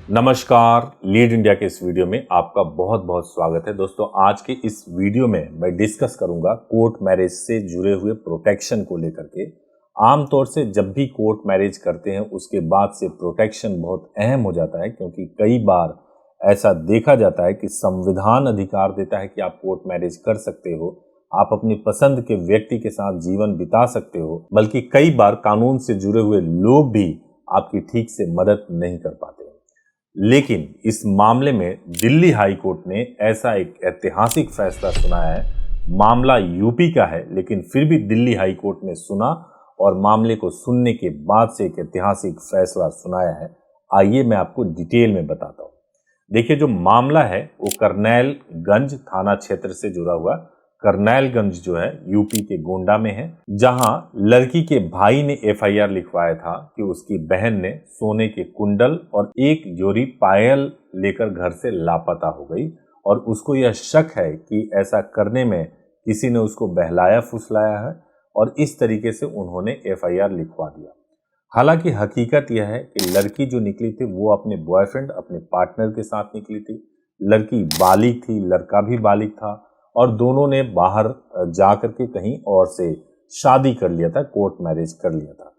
नमस्कार, lead India के इस वीडियो में आपका बहुत बहुत स्वागत है। दोस्तों, आज के इस वीडियो में मैं डिस्कस करूंगा कोर्ट मैरिज से जुड़े हुए प्रोटेक्शन को लेकर के। आमतौर से जब भी कोर्ट मैरिज करते हैं उसके बाद से प्रोटेक्शन बहुत अहम हो जाता है, क्योंकि कई बार ऐसा देखा जाता है कि संविधान अधिकार देता है कि आप कोर्ट मैरिज कर सकते हो, आप अपनी पसंद के व्यक्ति के साथ जीवन बिता सकते हो, बल्कि कई बार कानून से जुड़े हुए लोग भी आपकी ठीक से मदद नहीं कर पाते। लेकिन इस मामले में दिल्ली हाई कोर्ट ने ऐसा एक ऐतिहासिक फैसला सुनाया है। मामला यूपी का है, लेकिन फिर भी दिल्ली हाई कोर्ट ने सुना और मामले को सुनने के बाद से एक ऐतिहासिक फैसला सुनाया है। आइए मैं आपको डिटेल में बताता हूँ। देखिए, जो मामला है वो करनैलगंज थाना क्षेत्र से जुड़ा हुआ। करनैलगंज जो है यूपी के गोंडा में है, जहां लड़की के भाई ने एफआईआर लिखवाया था कि उसकी बहन ने सोने के कुंडल और एक जोड़ी पायल लेकर घर से लापता हो गई और उसको यह शक है कि ऐसा करने में किसी ने उसको बहलाया फुसलाया है और इस तरीके से उन्होंने एफआईआर लिखवा दिया। हालांकि हकीकत यह है कि लड़की जो निकली थी वो अपने बॉयफ्रेंड, अपने पार्टनर के साथ निकली थी। लड़की बालिग थी, लड़का भी बालिग था और दोनों ने बाहर जा करके कहीं और से शादी कर लिया था, कोर्ट मैरिज कर लिया था।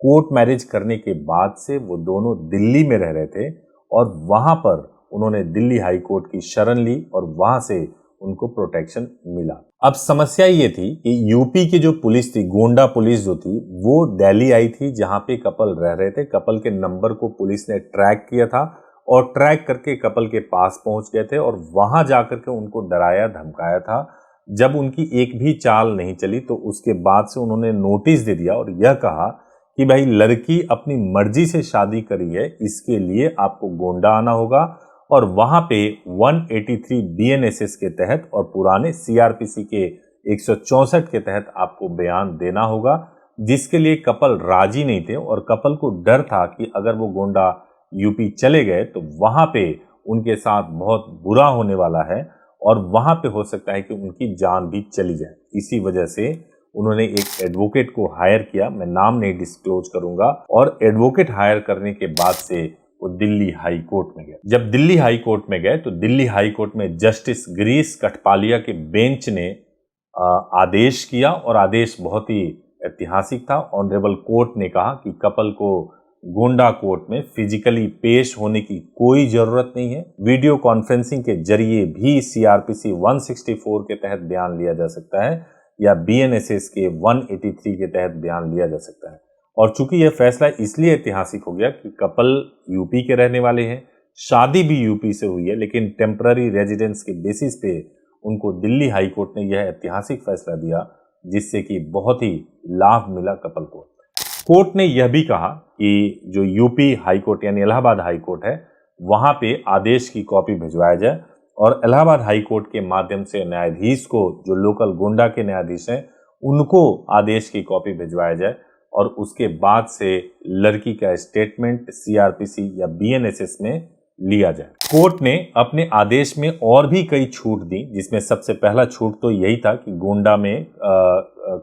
कोर्ट मैरिज करने के बाद से वो दोनों दिल्ली में रह रहे थे और वहां पर उन्होंने दिल्ली हाई कोर्ट की शरण ली और वहां से उनको प्रोटेक्शन मिला। अब समस्या ये थी कि यूपी की जो पुलिस थी, गोंडा पुलिस जो थी, वो दिल्ली आई थी जहां पे कपल रह रहे थे। कपल के नंबर को पुलिस ने ट्रैक किया था और ट्रैक करके कपल के पास पहुंच गए थे और वहां जाकर के उनको डराया धमकाया था। जब उनकी एक भी चाल नहीं चली तो उसके बाद से उन्होंने नोटिस दे दिया और यह कहा कि भाई, लड़की अपनी मर्जी से शादी करी है, इसके लिए आपको गोंडा आना होगा और वहां पे 183 बीएनएसएस के तहत और पुराने सीआरपीसी के 164 के तहत आपको बयान देना होगा, जिसके लिए कपल राजी नहीं थे और कपल को डर था कि अगर वो गोंडा यूपी चले गए तो वहां पे उनके साथ बहुत बुरा होने वाला है और वहां पे हो सकता है कि उनकी जान भी चली जाए। इसी वजह से उन्होंने एक एडवोकेट को हायर किया, मैं नाम नहीं डिस्क्लोज करूंगा, और एडवोकेट हायर करने के बाद से वो दिल्ली हाई कोर्ट में गए। जब दिल्ली हाई कोर्ट में गए तो दिल्ली हाई कोर्ट में जस्टिस गिरीश कठपालिया के बेंच ने आदेश किया और आदेश बहुत ही ऐतिहासिक था। ऑनरेबल कोर्ट ने कहा कि कपल को गोंडा कोर्ट में फिजिकली पेश होने की कोई जरूरत नहीं है। वीडियो कॉन्फ्रेंसिंग के जरिए भी सीआरपीसी 164 के तहत बयान लिया जा सकता है या बीएनएसएस के 183 के तहत बयान लिया जा सकता है। और चूंकि यह फैसला इसलिए ऐतिहासिक हो गया कि कपल यूपी के रहने वाले हैं, शादी भी यूपी से हुई है, लेकिन टेम्पररी रेजिडेंस के बेसिस पे उनको दिल्ली हाई कोर्ट ने यह ऐतिहासिक फैसला दिया, जिससे कि बहुत ही लाभ मिला कपल को। कोर्ट ने यह भी कहा कि जो यूपी हाई कोर्ट यानी इलाहाबाद हाई कोर्ट है, वहां पे आदेश की कॉपी भिजवाया जाए और इलाहाबाद हाई कोर्ट के माध्यम से न्यायाधीश को, जो लोकल गोंडा के न्यायाधीश हैं, उनको आदेश की कॉपी भिजवाया जाए और उसके बाद से लड़की का स्टेटमेंट सीआरपीसी या बीएनएसएस में लिया जाए। कोर्ट ने अपने आदेश में और भी कई छूट दी, जिसमें सबसे पहला छूट तो यही था कि गोंडा में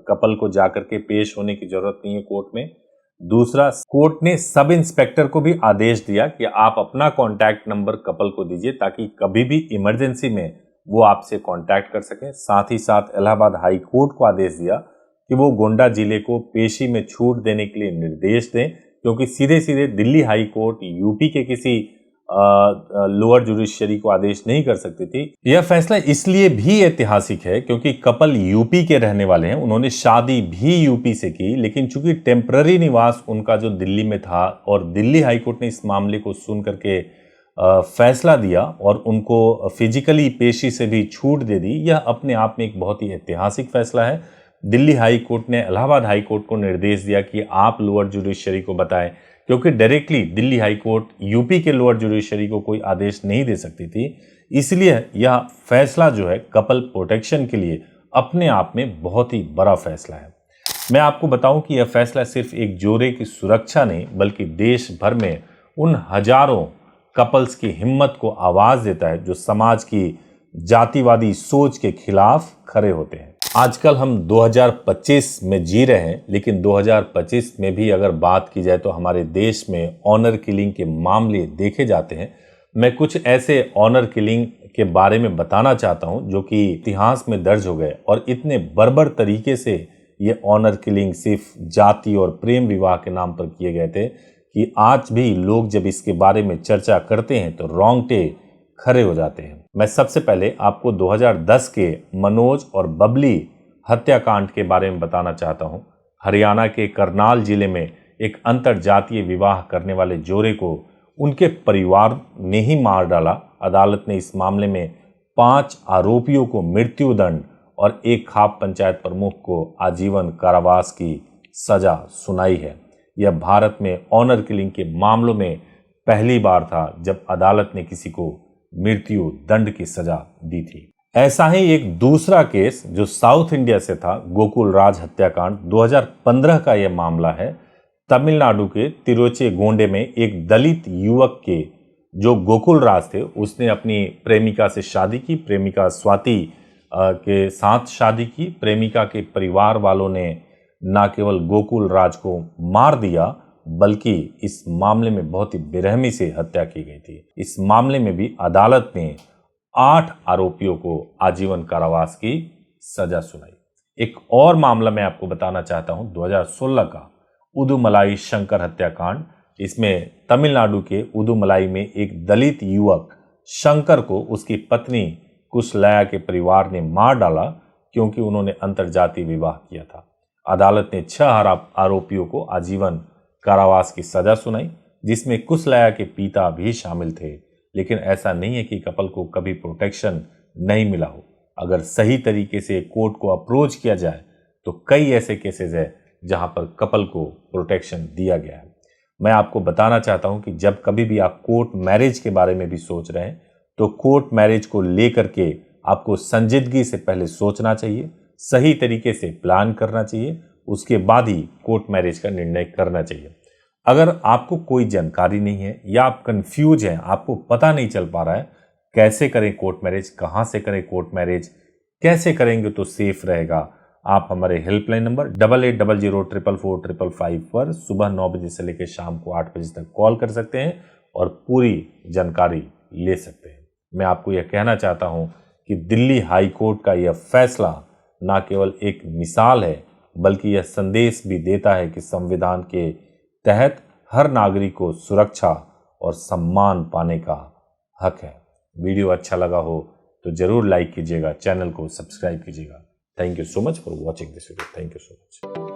कपल को जाकर के पेश होने की जरूरत नहीं है कोर्ट में। दूसरा, कोर्ट ने सब इंस्पेक्टर को भी आदेश दिया कि आप अपना कॉन्टैक्ट नंबर कपल को दीजिए ताकि कभी भी इमरजेंसी में वो आपसे कॉन्टैक्ट कर सकें। साथ ही साथ इलाहाबाद हाई कोर्ट को आदेश दिया कि वो गोंडा जिले को पेशी में छूट देने के लिए निर्देश दें, क्योंकि सीधे सीधे दिल्ली हाई कोर्ट यूपी के किसी लोअर जुडिशरी को आदेश नहीं कर सकती थी। यह फैसला इसलिए भी ऐतिहासिक है क्योंकि कपल यूपी के रहने वाले हैं, उन्होंने शादी भी यूपी से की, लेकिन चूंकि टेम्पररी निवास उनका जो दिल्ली में था और दिल्ली हाई कोर्ट ने इस मामले को सुन करके फैसला दिया और उनको फिजिकली पेशी से भी छूट दे दी। यह अपने आप में एक बहुत ही ऐतिहासिक फैसला है। दिल्ली हाई कोर्ट ने इलाहाबाद हाई कोर्ट को निर्देश दिया कि आप लोअर जुडिशरी को बताएं, क्योंकि directly Delhi high court UP के लोअर जुडिशरी को कोई आदेश नहीं दे सकती थी। इसलिए यह फैसला जो है कपल प्रोटेक्शन के लिए अपने आप में बहुत ही बड़ा फैसला है। मैं आपको बताऊं कि यह फैसला सिर्फ एक जोड़े की सुरक्षा नहीं, बल्कि देश भर में उन हजारों कपल्स की हिम्मत को आवाज देता है जो समाज की जातिवादी सोच के खिलाफ खड़े होते हैं। आजकल हम 2025 में जी रहे हैं, लेकिन 2025 में भी अगर बात की जाए तो हमारे देश में ऑनर किलिंग के मामले देखे जाते हैं। मैं कुछ ऐसे ऑनर किलिंग के बारे में बताना चाहता हूं जो कि इतिहास में दर्ज हो गए और इतने बर्बर तरीके से ये ऑनर किलिंग सिर्फ जाति और प्रेम विवाह के नाम पर किए गए थे कि आज भी लोग जब इसके बारे में चर्चा करते हैं तो रोंगटे खड़े हो जाते हैं। मैं सबसे पहले आपको 2010 के मनोज और बबली हत्याकांड के बारे में बताना चाहता हूं। हरियाणा के करनाल जिले में एक अंतरजातीय विवाह करने वाले जोड़े को उनके परिवार ने ही मार डाला। अदालत ने इस मामले में 5 आरोपियों को मृत्युदंड और एक खाप पंचायत प्रमुख को आजीवन कारावास की सजा सुनाई है। यह भारत में ऑनर किलिंग के मामलों में पहली बार था जब अदालत ने किसी को मृत्यु दंड की सजा दी थी। ऐसा ही एक दूसरा केस जो साउथ इंडिया से था, गोकुल राज हत्याकांड 2015 का यह मामला है। तमिलनाडु के तिरुचेगोंडे में एक दलित युवक के जो गोकुल राज थे, उसने अपनी प्रेमिका से शादी की। प्रेमिका स्वाति के साथ शादी की। प्रेमिका के परिवार वालों ने न केवल गोकुल राज को मार दिया बल्कि इस मामले में बहुत ही बेरहमी से हत्या की गई थी। इस मामले में भी अदालत ने 8 आरोपियों को आजीवन कारावास की सजा सुनाई। एक और मामला मैं आपको बताना चाहता हूं, 2016 का उदुमलाई शंकर हत्याकांड। इसमें तमिलनाडु के उदुमलाई में एक दलित युवक शंकर को उसकी पत्नी कुशलया के परिवार ने मार डाला क्योंकि उन्होंने अंतरजातीय विवाह किया था। अदालत ने 6 आरोपियों को आजीवन कारावास की सजा सुनाई, जिसमें कुशलया के पिता भी शामिल थे। लेकिन ऐसा नहीं है कि कपल को कभी प्रोटेक्शन नहीं मिला हो। अगर सही तरीके से कोर्ट को अप्रोच किया जाए तो कई ऐसे केसेस है जहां पर कपल को प्रोटेक्शन दिया गया है। मैं आपको बताना चाहता हूं कि जब कभी भी आप कोर्ट मैरिज के बारे में भी सोच रहे हैं तो कोर्ट मैरिज को लेकर के आपको संजीदगी से पहले सोचना चाहिए, सही तरीके से प्लान करना चाहिए, उसके बाद ही कोर्ट मैरिज का निर्णय करना चाहिए। अगर आपको कोई जानकारी नहीं है या आप कंफ्यूज हैं, आपको पता नहीं चल पा रहा है कैसे करें कोर्ट मैरिज, कहां से करें कोर्ट मैरिज, कैसे करेंगे तो सेफ रहेगा, आप हमारे हेल्पलाइन नंबर 8800444555 पर सुबह 9 बजे से लेकर शाम को 8 बजे तक कॉल कर सकते हैं और पूरी जानकारी ले सकते हैं। मैं आपको यह कहना चाहता हूं कि दिल्ली हाई कोर्ट का यह फैसला न केवल एक मिसाल है बल्कि यह संदेश भी देता है कि संविधान के तहत हर नागरिक को सुरक्षा और सम्मान पाने का हक है। वीडियो अच्छा लगा हो तो जरूर लाइक कीजिएगा, चैनल को सब्सक्राइब कीजिएगा। Thank you so much for watching this video. Thank you so much.